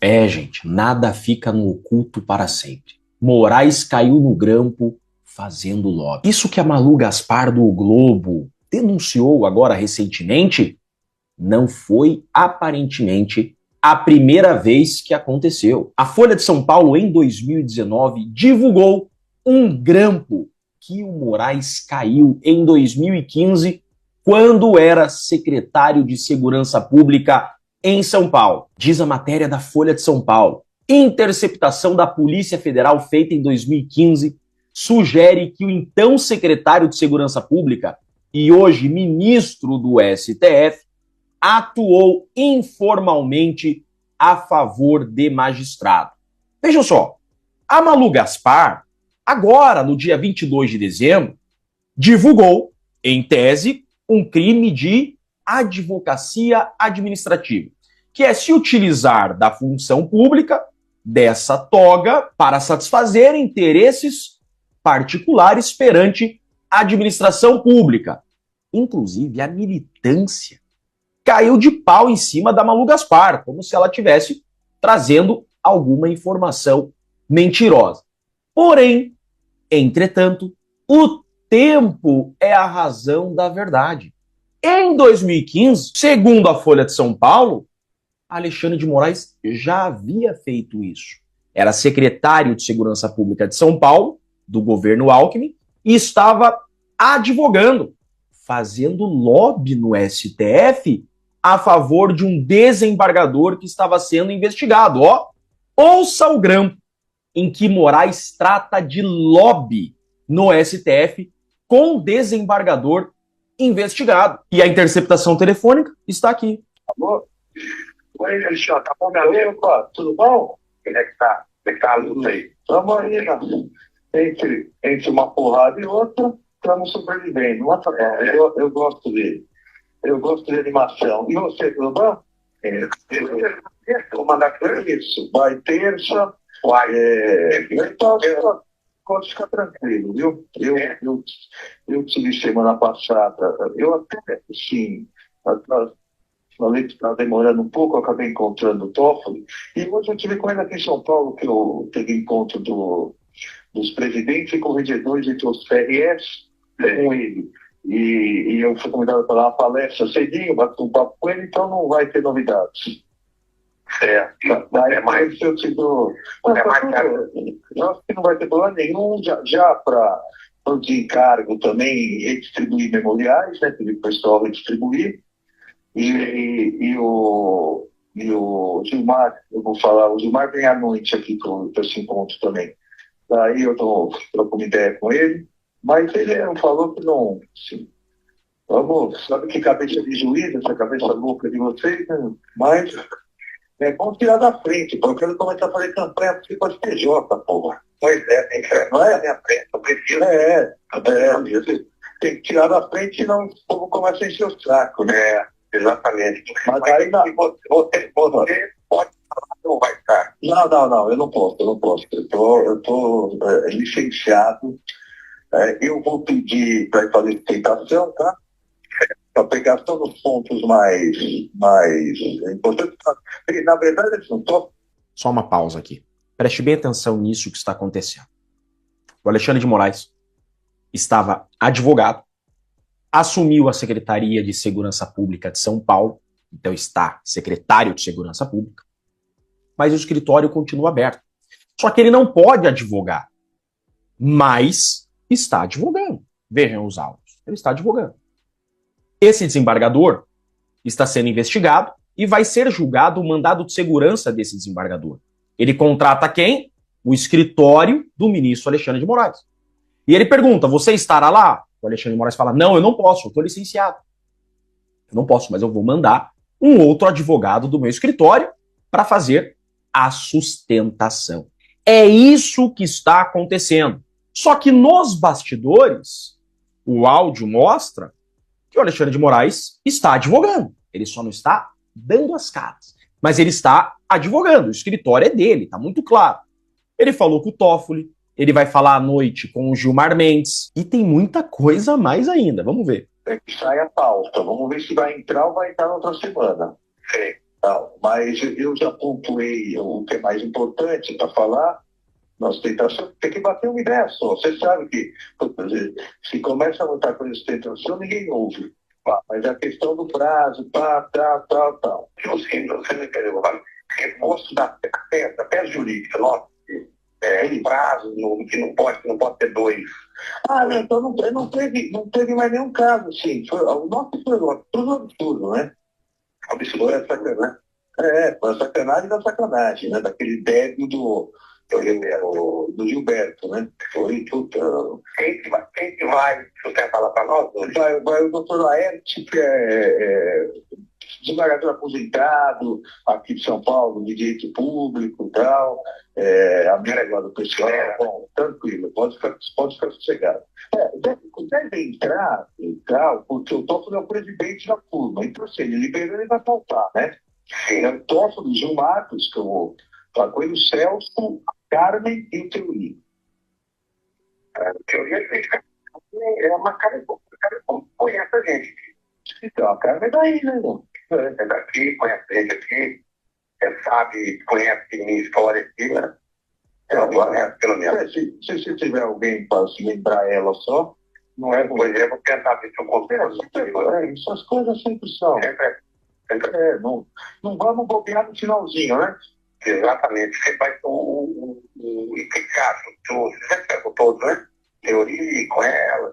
É, gente, nada fica no oculto para sempre. Moraes caiu no grampo fazendo lobby. Isso que a Malu Gaspar do O Globo denunciou agora recentemente não foi, aparentemente, a primeira vez que aconteceu. A Folha de São Paulo, em 2019, divulgou um grampo que o Moraes caiu em 2015, quando era secretário de Segurança Pública em São Paulo. Diz a matéria da Folha de São Paulo. Interceptação da Polícia Federal feita em 2015 sugere que o então secretário de Segurança Pública e hoje ministro do STF atuou informalmente a favor de magistrado. Vejam só, a Malu Gaspar, agora no dia 22 de dezembro, divulgou, em tese, um crime de advocacia administrativa, que é se utilizar da função pública, dessa toga, para satisfazer interesses particulares perante a administração pública. Inclusive, a militância caiu de pau em cima da Malu Gaspar, como se ela estivesse trazendo alguma informação mentirosa. Porém, entretanto, o tempo é a razão da verdade. Em 2015, segundo a Folha de São Paulo, Alexandre de Moraes já havia feito isso. Era secretário de Segurança Pública de São Paulo, do governo Alckmin, e estava advogando, fazendo lobby no STF a favor de um desembargador que estava sendo investigado. Ó, ouça o grampo em que Moraes trata de lobby no STF com desembargador investigado. E a interceptação telefônica está aqui. Alô? Oi, Alexandre, tá bom, galera? Tudo bom? Como é que tá? Como é que tá a luta aí? Estamos aí, né? Entre uma porrada e outra, estamos sobrevivendo. Mas tá bom, eu gosto dele. Eu gosto de animação. E você, tudo bom? Vou mandar isso. Vai terça. Então, pode ficar tranquilo, viu? Eu tive semana passada. Eu até, sim, falei que estava demorando um pouco, eu acabei encontrando o Toffoli. E hoje eu tive com ele aqui em São Paulo, que eu teve encontro dos presidentes e corregedores entre os PRS com ele. E eu fui convidado para dar uma palestra cedinho, bati um papo com ele, então não vai ter novidades. Mas eu te dou. Eu acho que não vai ter problema nenhum, já para o desencargo também redistribuir memoriais, né? Pedir o pessoal redistribuir. E o Gilmar, eu vou falar, o Gilmar vem à noite aqui para esse encontro também. Daí eu troco uma ideia com ele. Mas ele falou que não. Assim, vamos, sabe que cabeça de juiz, essa cabeça louca de vocês, né? Mas vamos tirar da frente, porque eu quero começar a fazer campanha para o PJ, porra. Pois é, não é a minha frente, eu prefiro. Tem que tirar da frente, senão o povo começa a encher o saco, né? Exatamente. Mas aí você pode falar, não vai estar. Não, eu não posso. Eu tô licenciado. Eu vou pedir para fazer sustentação, tá? Para pegar todos os pontos mais importantes. Na verdade, eles não estão. Só uma pausa aqui. Preste bem atenção nisso que está acontecendo. O Alexandre de Moraes estava advogado, assumiu a Secretaria de Segurança Pública de São Paulo, então está secretário de Segurança Pública, mas o escritório continua aberto. Só que ele não pode advogar, mas está advogando. Vejam os autos. Ele está advogando. Esse desembargador está sendo investigado e vai ser julgado o mandado de segurança desse desembargador. Ele contrata quem? O escritório do ministro Alexandre de Moraes. E ele pergunta, você estará lá? O Alexandre de Moraes fala, não, eu não posso, eu estou licenciado. Eu não posso, mas eu vou mandar um outro advogado do meu escritório para fazer a sustentação. É isso que está acontecendo. Só que nos bastidores, o áudio mostra que o Alexandre de Moraes está advogando. Ele só não está dando as caras. Mas ele está advogando. O escritório é dele, está muito claro. Ele falou com o Toffoli, ele vai falar à noite com o Gilmar Mendes. E tem muita coisa a mais ainda. Vamos ver. Sai a pauta. Vamos ver se vai entrar ou vai entrar na outra semana. Não, mas eu já pontuei o que é mais importante para falar. Nós tentamos, tem que bater uma ideia só. Você sabe que por exemplo, se começa a botar coisa de ostentação, ninguém ouve. Mas a questão do prazo, tal. Eu sim, você não entendeu, reforço da peça jurídica, nossa, em prazo, que não pode ter dois. Então não teve mais nenhum caso, assim. O nosso foi tudo absurdo, né? Absurdo é sacanagem. Foi sacanagem da sacanagem, né? Daquele débil do Gilberto, né? Foi tudo. Quem que vai sustentar lá para nós hoje? Vai o doutor Laerte, que é desembargador aposentado aqui de São Paulo, de direito público e tal, amigo lá do pessoal, bom, tranquilo, pode ficar sossegado. Deve entrar e tal, porque o Toffoli é o presidente da turma, então se ele liberou, ele vai faltar, né? Sim. O Toffoli, Gil Matos, que eu vou falar com ele, o Celso, a Carmen e o Teori. O Teori é uma cara que conhece a gente. Então, a Carmen é daí, né, irmão? É daqui, conhece a gente aqui, sabe, conhece minha história aqui, né? Conhece pelo menos. Se você tiver alguém para se lembrar ela só, não é, por exemplo, tentar ver se eu consigo. Essas coisas sempre são. Não vamos bobear no finalzinho, né? Exatamente. Você vai o eficácio, você perguntou, né? Teoria com ela.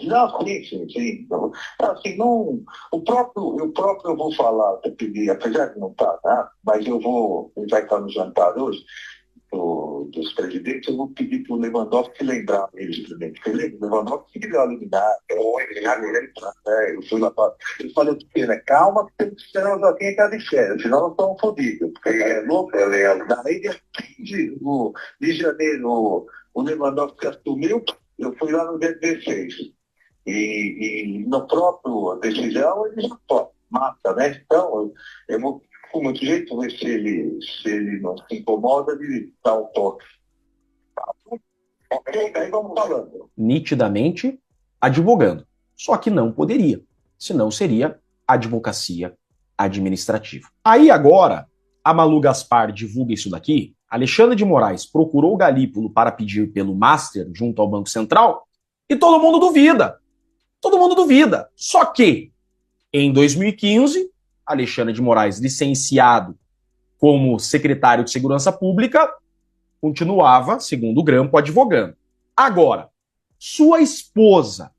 Não, sim. Não, assim, não, o próprio eu vou falar, apesar de não estar, né? Mas ele vai estar no jantar hoje, dos presidentes, eu vou pedir para o Lewandowski lembrar ele, presidente. Porque o Lewandowski que deu a eliminar, eu fui lá para. Eu falei o quê, né? Calma, que temos que esperar o Joaquim entrar de férias, senão nós estamos fodidos. Porque é louco, daí dia 15 de janeiro, o Lewandowski assumiu, eu fui lá no dia 16. E no próprio decisão, ele já mata, né? Então, eu vou com muito jeito, ver se ele não se incomoda de dar um toque. Ok, daí vamos falando. Nitidamente advogando. Só que não poderia. Senão seria advocacia administrativa. Aí agora, a Malu Gaspar divulga isso daqui. Alexandre de Moraes procurou o Galípolo para pedir pelo Master junto ao Banco Central e todo mundo duvida. Todo mundo duvida. Só que, em 2015, Alexandre de Moraes, licenciado como secretário de Segurança Pública, continuava, segundo o Grampo, advogando. Agora, sua esposa,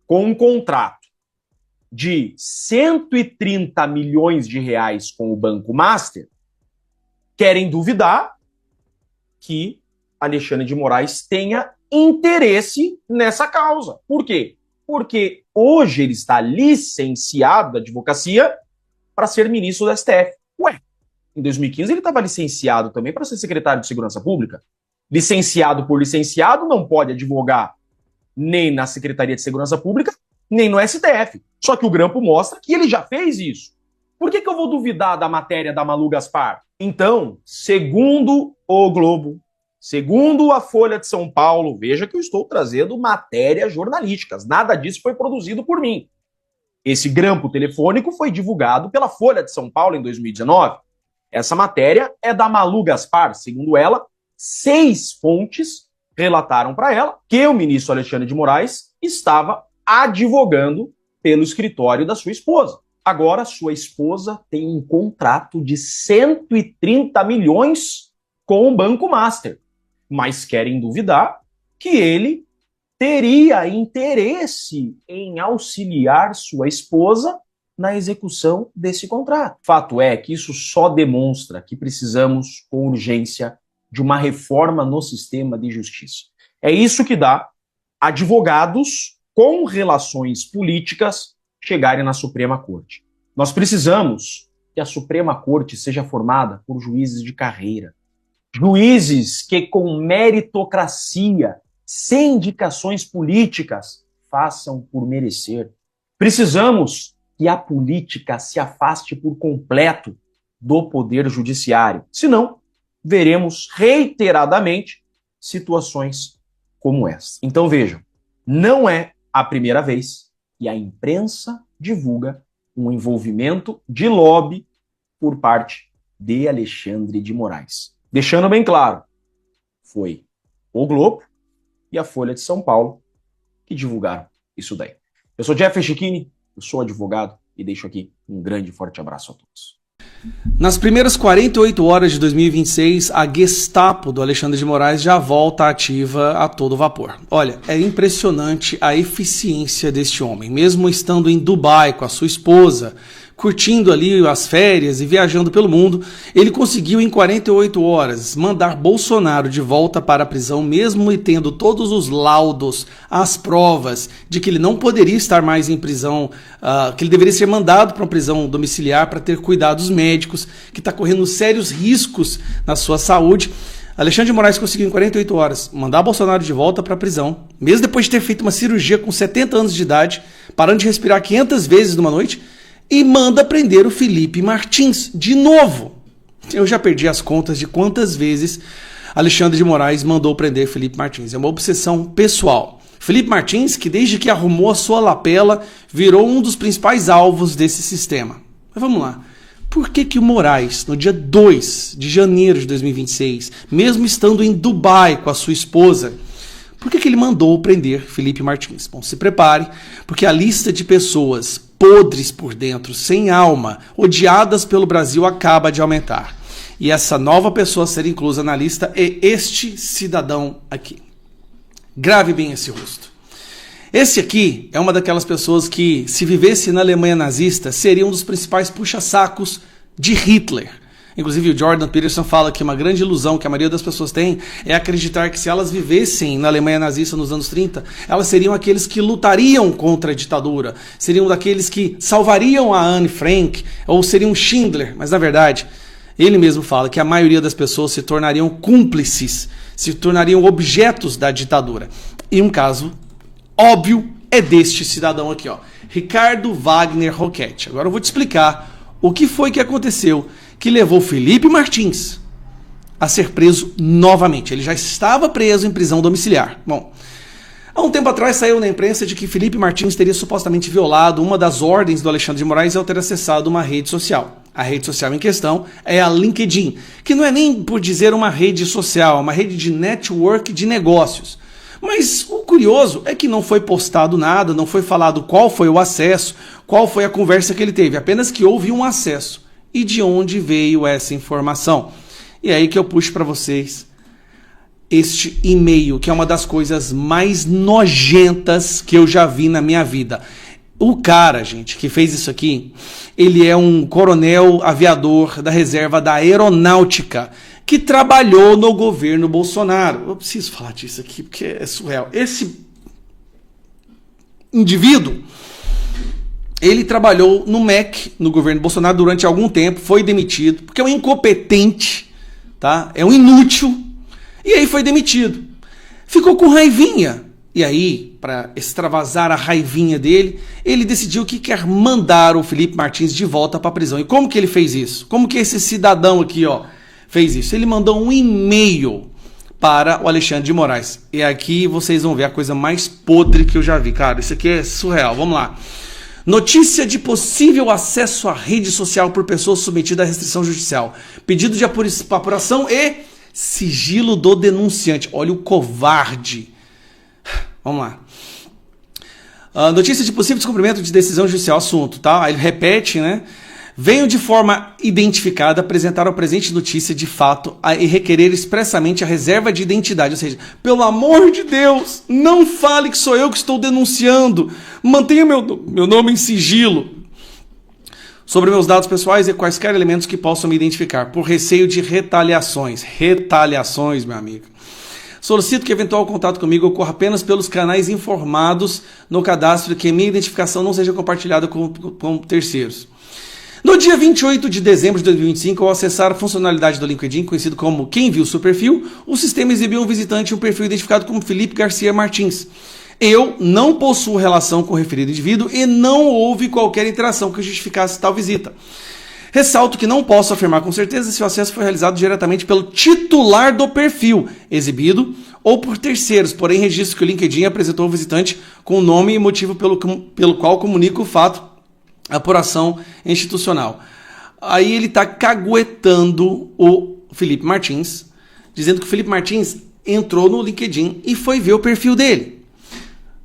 com um contrato de 130 milhões de reais com o Banco Master, querem duvidar que Alexandre de Moraes tenha interesse nessa causa. Por quê? Porque hoje ele está licenciado da advocacia para ser ministro do STF. Ué, em 2015 ele estava licenciado também para ser secretário de Segurança Pública. Licenciado por licenciado não pode advogar nem na Secretaria de Segurança Pública, nem no STF. Só que o Grampo mostra que ele já fez isso. Por que eu vou duvidar da matéria da Malu Gaspar? Então, segundo o Globo, segundo a Folha de São Paulo, veja que eu estou trazendo matérias jornalísticas. Nada disso foi produzido por mim. Esse grampo telefônico foi divulgado pela Folha de São Paulo em 2019. Essa matéria é da Malu Gaspar. Segundo ela, 6 fontes relataram para ela que o ministro Alexandre de Moraes estava advogando pelo escritório da sua esposa. Agora, sua esposa tem um contrato de 130 milhões com o Banco Master, mas querem duvidar que ele teria interesse em auxiliar sua esposa na execução desse contrato. Fato é que isso só demonstra que precisamos, com urgência, de uma reforma no sistema de justiça. É isso que dá advogados com relações políticas chegarem na Suprema Corte. Nós precisamos que a Suprema Corte seja formada por juízes de carreira. Juízes que, com meritocracia, sem indicações políticas, façam por merecer. Precisamos que a política se afaste por completo do poder judiciário. Senão, veremos reiteradamente situações como essa. Então vejam, não é a primeira vez que a imprensa divulga um envolvimento de lobby por parte de Alexandre de Moraes. Deixando bem claro, foi o Globo e a Folha de São Paulo que divulgaram isso daí. Eu sou Jeff Chiquini, eu sou advogado e deixo aqui um grande e forte abraço a todos. Nas primeiras 48 horas de 2026, a Gestapo do Alexandre de Moraes já volta ativa a todo vapor. Olha, é impressionante a eficiência deste homem. Mesmo estando em Dubai com a sua esposa, curtindo ali as férias e viajando pelo mundo, ele conseguiu em 48 horas mandar Bolsonaro de volta para a prisão, mesmo tendo todos os laudos, as provas de que ele não poderia estar mais em prisão, que ele deveria ser mandado para uma prisão domiciliar para ter cuidados médicos, que está correndo sérios riscos na sua saúde. Alexandre de Moraes conseguiu em 48 horas mandar Bolsonaro de volta para a prisão, mesmo depois de ter feito uma cirurgia com 70 anos de idade, parando de respirar 500 vezes numa noite, e manda prender o Felipe Martins de novo. Eu já perdi as contas de quantas vezes Alexandre de Moraes mandou prender Felipe Martins. É uma obsessão pessoal. Felipe Martins, que desde que arrumou a sua lapela, virou um dos principais alvos desse sistema. Mas vamos lá. Por que o Moraes, no dia 2 de janeiro de 2026, mesmo estando em Dubai com a sua esposa, por que ele mandou prender Felipe Martins? Bom, se prepare, porque a lista de pessoas podres por dentro, sem alma, odiadas pelo Brasil, acaba de aumentar. E essa nova pessoa a ser inclusa na lista é este cidadão aqui. Grave bem esse rosto. Esse aqui é uma daquelas pessoas que, se vivesse na Alemanha nazista, seria um dos principais puxa-sacos de Hitler. Inclusive o Jordan Peterson fala que uma grande ilusão que a maioria das pessoas tem é acreditar que se elas vivessem na Alemanha nazista nos anos 30, elas seriam aqueles que lutariam contra a ditadura, seriam daqueles que salvariam a Anne Frank, ou seriam Schindler, mas na verdade, ele mesmo fala que a maioria das pessoas se tornariam cúmplices, se tornariam objetos da ditadura. E um caso óbvio é deste cidadão aqui, ó, Ricardo Wagner Roquette. Agora eu vou te explicar o que foi que aconteceu que levou Felipe Martins a ser preso novamente. Ele já estava preso em prisão domiciliar. Bom, há um tempo atrás saiu na imprensa de que Felipe Martins teria supostamente violado uma das ordens do Alexandre de Moraes ao ter acessado uma rede social. A rede social em questão é a LinkedIn, que não é nem por dizer uma rede social, é uma rede de network de negócios. Mas o curioso é que não foi postado nada, não foi falado qual foi o acesso, qual foi a conversa que ele teve, apenas que houve um acesso. E de onde veio essa informação? E é aí que eu puxo para vocês este e-mail, que é uma das coisas mais nojentas que eu já vi na minha vida. O cara, gente, que fez isso aqui, ele é um coronel aviador da reserva da aeronáutica, que trabalhou no governo Bolsonaro. Eu preciso falar disso aqui, porque é surreal. Esse indivíduo, ele trabalhou no MEC, no governo Bolsonaro, durante algum tempo, foi demitido, porque é um incompetente, tá? É um inútil, e aí foi demitido. Ficou com raivinha, e aí, para extravasar a raivinha dele, ele decidiu que quer mandar o Felipe Martins de volta para a prisão. E como que ele fez isso? Como que esse cidadão aqui, ó, fez isso? Ele mandou um e-mail para o Alexandre de Moraes. E aqui vocês vão ver a coisa mais podre que eu já vi. Cara, isso aqui é surreal. Vamos lá. Notícia de possível acesso à rede social por pessoa submetida à restrição judicial. Pedido de apuração e sigilo do denunciante. Olha o covarde. Vamos lá. Notícia de possível descumprimento de decisão judicial. Assunto, tá? Aí ele repete, né? Venho de forma identificada apresentar ao presente notícia de fato e requerer expressamente a reserva de identidade. Ou seja, pelo amor de Deus, não fale que sou eu que estou denunciando. Mantenha meu nome em sigilo sobre meus dados pessoais e quaisquer elementos que possam me identificar, por receio de retaliações. Retaliações, meu amigo. Solicito que eventual contato comigo ocorra apenas pelos canais informados no cadastro e que minha identificação não seja compartilhada com terceiros. No dia 28 de dezembro de 2025, ao acessar a funcionalidade do LinkedIn, conhecido como Quem Viu Seu Perfil, o sistema exibiu um visitante um perfil identificado como Felipe Garcia Martins. Eu não possuo relação com o referido indivíduo e não houve qualquer interação que justificasse tal visita. Ressalto que não posso afirmar com certeza se o acesso foi realizado diretamente pelo titular do perfil exibido ou por terceiros, porém registro que o LinkedIn apresentou ao visitante com o nome e motivo pelo qual comunico o fato apuração institucional. Aí ele está caguetando o Felipe Martins, dizendo que o Felipe Martins entrou no LinkedIn e foi ver o perfil dele.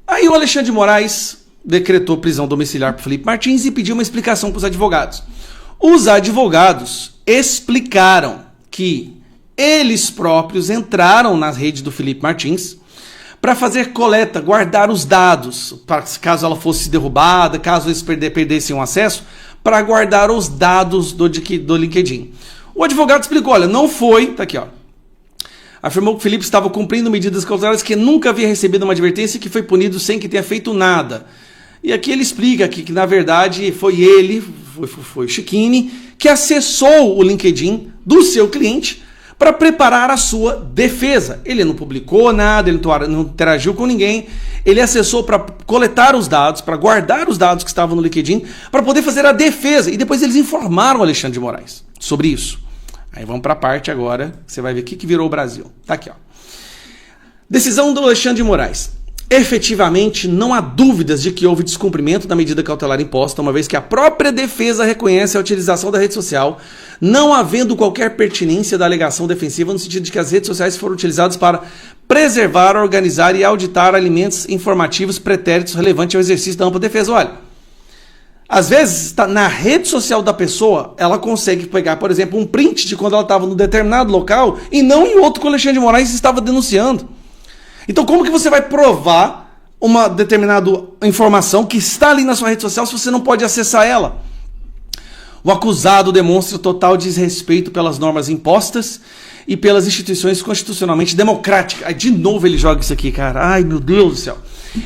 Aí o Alexandre de Moraes decretou prisão domiciliar para o Felipe Martins e pediu uma explicação para os advogados. Os advogados explicaram que eles próprios entraram na rede do Felipe Martins para fazer coleta, guardar os dados, para caso ela fosse derrubada, caso eles perdessem o acesso, para guardar os dados do LinkedIn. O advogado explicou, olha, não foi, tá aqui, ó. Afirmou que o Felipe estava cumprindo medidas cautelares, que nunca havia recebido uma advertência e que foi punido sem que tenha feito nada. E aqui ele explica que na verdade foi ele, foi o Chiquini, que acessou o LinkedIn do seu cliente para preparar a sua defesa. Ele não publicou nada, ele não interagiu com ninguém, ele acessou para coletar os dados, para guardar os dados que estavam no LinkedIn, para poder fazer a defesa. E depois eles informaram o Alexandre de Moraes sobre isso. Aí vamos para a parte agora, você vai ver o que virou o Brasil. Tá aqui, ó. Decisão do Alexandre de Moraes. Efetivamente, não há dúvidas de que houve descumprimento da medida cautelar imposta, uma vez que a própria defesa reconhece a utilização da rede social, não havendo qualquer pertinência da alegação defensiva, no sentido de que as redes sociais foram utilizadas para preservar, organizar e auditar alimentos informativos pretéritos relevantes ao exercício da ampla defesa. Olha, às vezes, na rede social da pessoa, ela consegue pegar, por exemplo, um print de quando ela estava num determinado local e não em outro que o Alexandre de Moraes estava denunciando. Então, como que você vai provar uma determinada informação que está ali na sua rede social se você não pode acessar ela? O acusado demonstra total desrespeito pelas normas impostas e pelas instituições constitucionalmente democráticas. Aí, de novo ele joga isso aqui, cara. Ai, meu Deus do céu.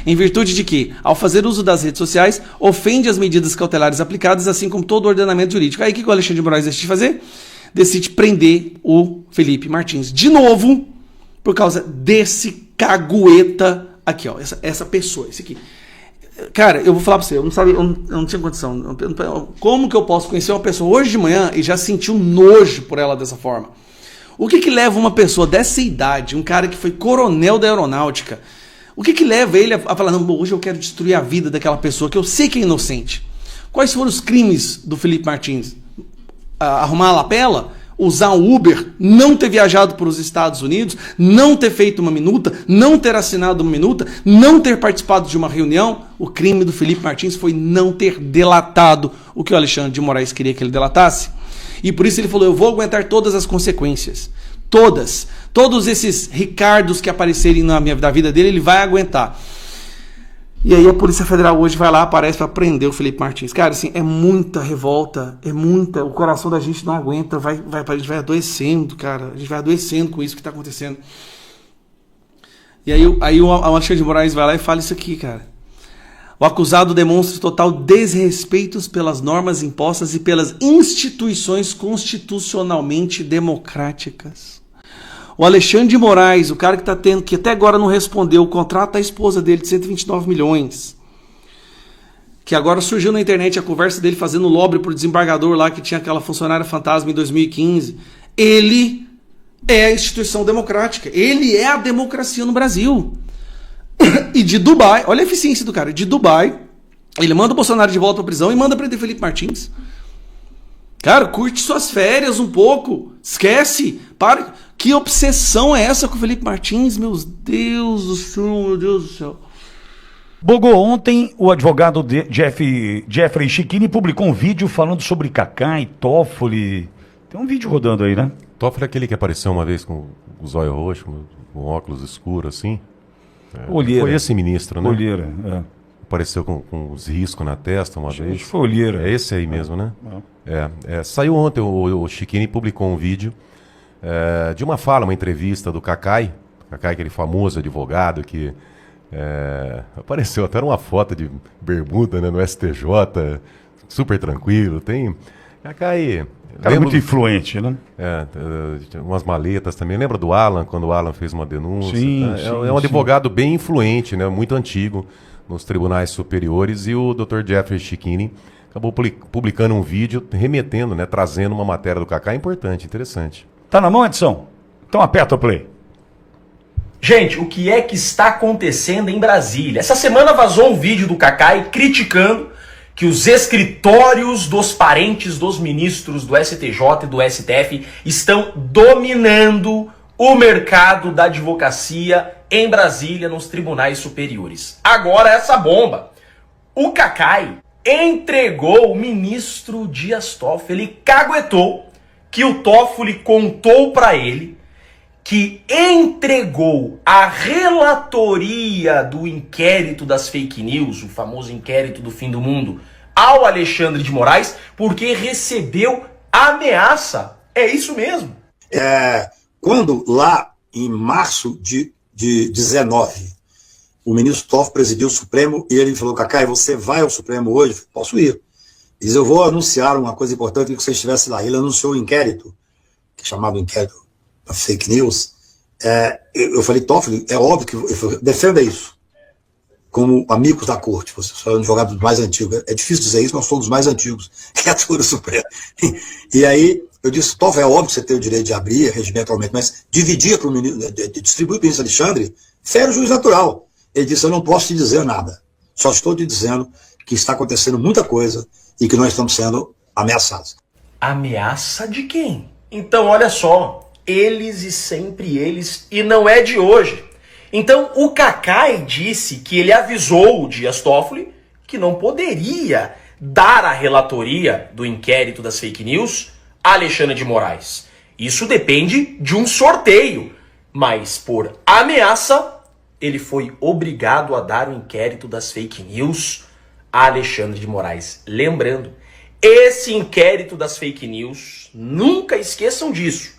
Em virtude de que, ao fazer uso das redes sociais, ofende as medidas cautelares aplicadas, assim como todo o ordenamento jurídico. Aí, o que o Alexandre de Moraes decide fazer? Decide prender o Felipe Martins. De novo, por causa desse cagueta aqui, ó, essa pessoa, esse aqui. Cara, eu vou falar pra você, eu não tinha condição. Como que eu posso conhecer uma pessoa hoje de manhã e já sentir um nojo por ela dessa forma? O que leva uma pessoa dessa idade, um cara que foi coronel da aeronáutica, o que leva ele a falar, não, hoje eu quero destruir a vida daquela pessoa que eu sei que é inocente? Quais foram os crimes do Felipe Martins? Arrumar a lapela? Usar um Uber, não ter viajado para os Estados Unidos, não ter feito uma minuta, não ter assinado uma minuta, não ter participado de uma reunião. O crime do Felipe Martins foi não ter delatado o que o Alexandre de Moraes queria que ele delatasse. E por isso ele falou, eu vou aguentar todas as consequências. Todas. Todos esses Ricardos que aparecerem da vida dele, ele vai aguentar. E aí a Polícia Federal hoje vai lá, aparece para prender o Felipe Martins. Cara, assim, é muita revolta, o coração da gente não aguenta, a gente vai adoecendo, cara, a gente vai adoecendo com isso que está acontecendo. E aí o Alexandre de Moraes vai lá e fala isso aqui, cara. O acusado demonstra total desrespeito pelas normas impostas e pelas instituições constitucionalmente democráticas. O Alexandre de Moraes, o cara que está tendo, que até agora não respondeu, o contrato da esposa dele de 129 milhões. Que agora surgiu na internet a conversa dele fazendo lobby pro desembargador lá, que tinha aquela funcionária fantasma em 2015. Ele é a instituição democrática. Ele é a democracia no Brasil. E de Dubai, olha a eficiência do cara, de Dubai, ele manda o Bolsonaro de volta pra prisão e manda prender Felipe Martins. Cara, curte suas férias um pouco. Esquece. Para. Que obsessão é essa com o Felipe Martins? Meu Deus do céu, meu Deus do céu. Bogo, ontem o advogado Jeffrey Chiquini publicou um vídeo falando sobre Kaká e Toffoli. Tem um vídeo rodando aí, né? Toffoli é aquele que apareceu uma vez com o zóio roxo, com óculos escuros, assim. Olheira. Foi esse ministro, né? Olheira, é. Apareceu com os riscos na testa uma vez. Acho que foi Olheira. É esse aí mesmo, né? Saiu ontem, o Chiquini publicou um vídeo de uma fala, uma entrevista do Kakai, aquele famoso advogado que apareceu até uma foto de bermuda, né, no STJ, super tranquilo. Tem Kakai... Cara muito influente, né? Umas maletas também. Lembra do Alan, quando o Alan fez uma denúncia? Sim, é um advogado bem influente, né, muito antigo nos tribunais superiores, e o Dr. Jeffrey Chiquini acabou publicando um vídeo remetendo, né, trazendo uma matéria do Kaká importante, interessante. Tá na mão, Edson? Então aperta o play. Gente, o que é que está acontecendo em Brasília? Essa semana vazou um vídeo do Kaká criticando que os escritórios dos parentes dos ministros do STJ e do STF estão dominando o mercado da advocacia em Brasília, nos tribunais superiores. Agora essa bomba. O Cacai entregou o ministro Dias Toffoli, ele caguetou que o Toffoli contou para ele que entregou a relatoria do inquérito das fake news, o famoso inquérito do fim do mundo, ao Alexandre de Moraes, porque recebeu ameaça. É isso mesmo. Quando lá em março de 19, o ministro Toffoli presidiu o Supremo e ele falou: Cacai, você vai ao Supremo hoje? Eu falei, posso ir. Ele diz: eu vou anunciar uma coisa importante que você estivesse lá. Ele anunciou o inquérito, que é chamado inquérito da fake news. Eu falei: Toffoli, é óbvio que defenda isso. Como amigos da corte, você é um advogado mais antigo. É difícil dizer isso, mas somos os mais antigos que atuam no Supremo. E aí eu disse: Toffoli, é óbvio que você tem o direito de abrir regimentalmente, mas dividir para o ministro, distribuir para o ministro Alexandre, fere o juiz natural. Ele disse: eu não posso te dizer nada, só estou te dizendo que está acontecendo muita coisa e que nós estamos sendo ameaçados. Ameaça de quem? Então olha só, eles e sempre eles, e não é de hoje. Então o Cacai disse que ele avisou o Dias Toffoli que não poderia dar a relatoria do inquérito das fake news a Alexandre de Moraes. Isso depende de um sorteio, mas por ameaça ele foi obrigado a dar o inquérito das fake news a Alexandre de Moraes. Lembrando, esse inquérito das fake news, nunca esqueçam disso,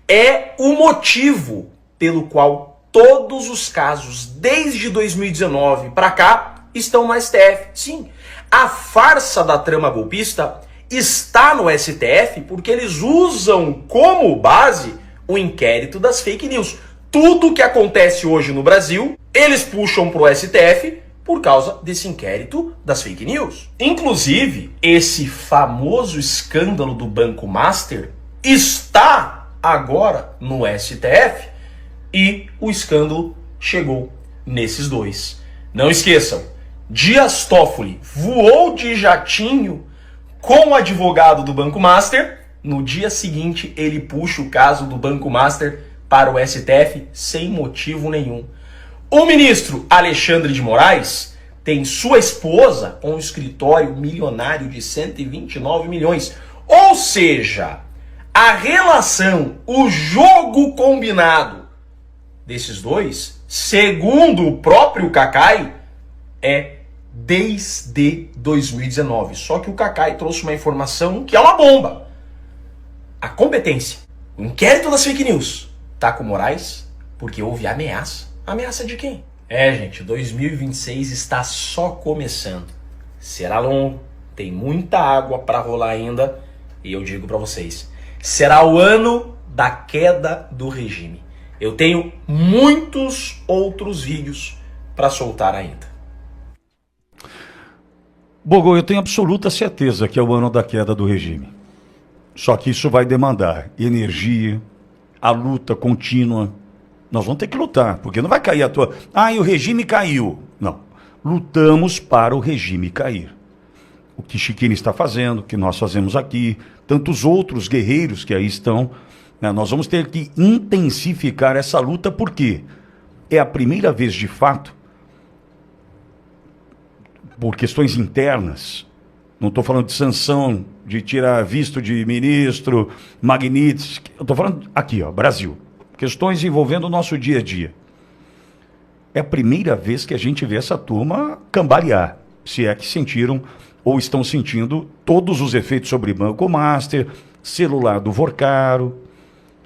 é o motivo pelo qual todos os casos, desde 2019 para cá, estão no STF. Sim, a farsa da trama golpista está no STF porque eles usam como base o inquérito das fake news. Tudo que acontece hoje no Brasil, eles puxam pro STF por causa desse inquérito das fake news. Inclusive, esse famoso escândalo do Banco Master está agora no STF e o escândalo chegou nesses dois. Não esqueçam, Dias Toffoli voou de jatinho com o advogado do Banco Master. No dia seguinte, ele puxa o caso do Banco Master para o STF sem motivo nenhum. O ministro Alexandre de Moraes tem sua esposa com um escritório milionário de 129 milhões. Ou seja, a relação, o jogo combinado desses dois, segundo o próprio Cacai, é desde 2019. Só que o Cacai trouxe uma informação que é uma bomba. A competência, o inquérito das fake news, tá com Moraes porque houve ameaça. Ameaça de quem? Gente, 2026 está só começando. Será longo, tem muita água para rolar ainda, e eu digo para vocês, será o ano da queda do regime. Eu tenho muitos outros vídeos para soltar ainda. Bogo, eu tenho absoluta certeza que é o ano da queda do regime. Só que isso vai demandar energia, a luta contínua. Nós vamos ter que lutar, porque não vai cair a tua... e o regime caiu. Não. Lutamos para o regime cair. O que Chiquini está fazendo, o que nós fazemos aqui, tantos outros guerreiros que aí estão, né? Nós vamos ter que intensificar essa luta, porque é a primeira vez, de fato, por questões internas, não estou falando de sanção, de tirar visto de ministro, Magnitsky, eu estou falando aqui, Brasil. Questões envolvendo o nosso dia a dia. É a primeira vez que a gente vê essa turma cambalear, se é que sentiram ou estão sentindo todos os efeitos sobre Banco Master, celular do Vorcaro,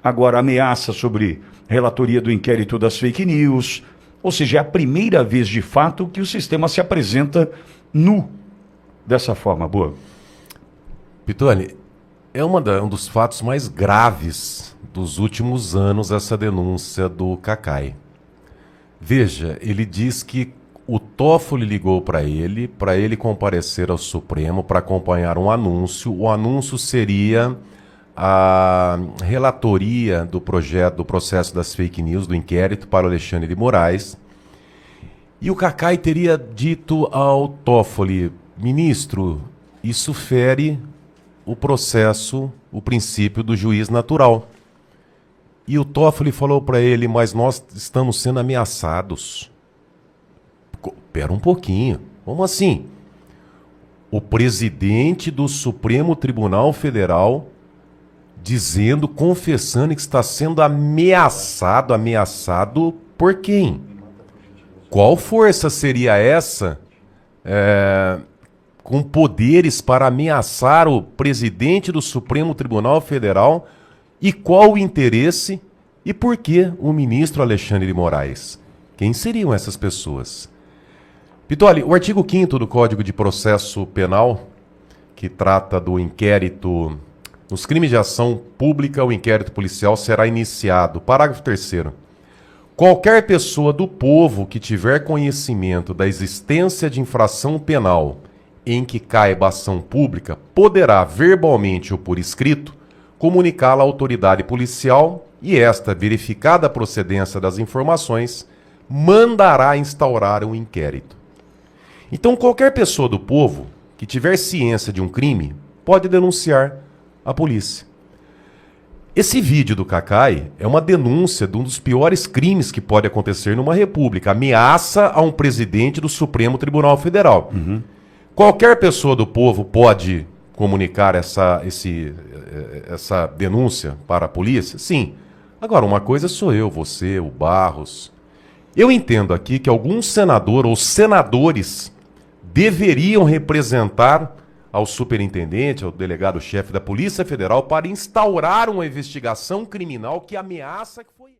agora ameaça sobre relatoria do inquérito das fake news. Ou seja, é a primeira vez de fato que o sistema se apresenta nu dessa forma. Boa. Pittoni, é um dos fatos mais graves dos últimos anos essa denúncia do Cacai. Veja, ele diz que o Toffoli ligou para ele comparecer ao Supremo para acompanhar um anúncio. O anúncio seria a relatoria do processo das fake news, do inquérito para o Alexandre de Moraes. E o Cacai teria dito ao Toffoli: ministro, isso fere o processo, o princípio do juiz natural. E o Toffoli falou para ele, mas nós estamos sendo ameaçados. Pera um pouquinho, como assim? O presidente do Supremo Tribunal Federal dizendo, confessando que está sendo ameaçado. Ameaçado por quem? Qual força seria essa com poderes para ameaçar o presidente do Supremo Tribunal Federal? E qual o interesse e por que o ministro Alexandre de Moraes? Quem seriam essas pessoas? Pitoli, o artigo 5º do Código de Processo Penal, que trata do inquérito, nos crimes de ação pública, o inquérito policial será iniciado. Parágrafo 3º. Qualquer pessoa do povo que tiver conhecimento da existência de infração penal em que caiba ação pública poderá, verbalmente ou por escrito, comunicá-la à autoridade policial e esta, verificada a procedência das informações, mandará instaurar um inquérito. Então, qualquer pessoa do povo que tiver ciência de um crime pode denunciar a polícia. Esse vídeo do Cacai é uma denúncia de um dos piores crimes que pode acontecer numa república, ameaça a um presidente do Supremo Tribunal Federal. Qualquer pessoa do povo pode comunicar essa denúncia para a polícia? Sim. Agora, uma coisa sou eu, você, o Barros. Eu entendo aqui que algum senador ou senadores deveriam representar ao superintendente, ao delegado-chefe da Polícia Federal para instaurar uma investigação criminal que ameaça que foi...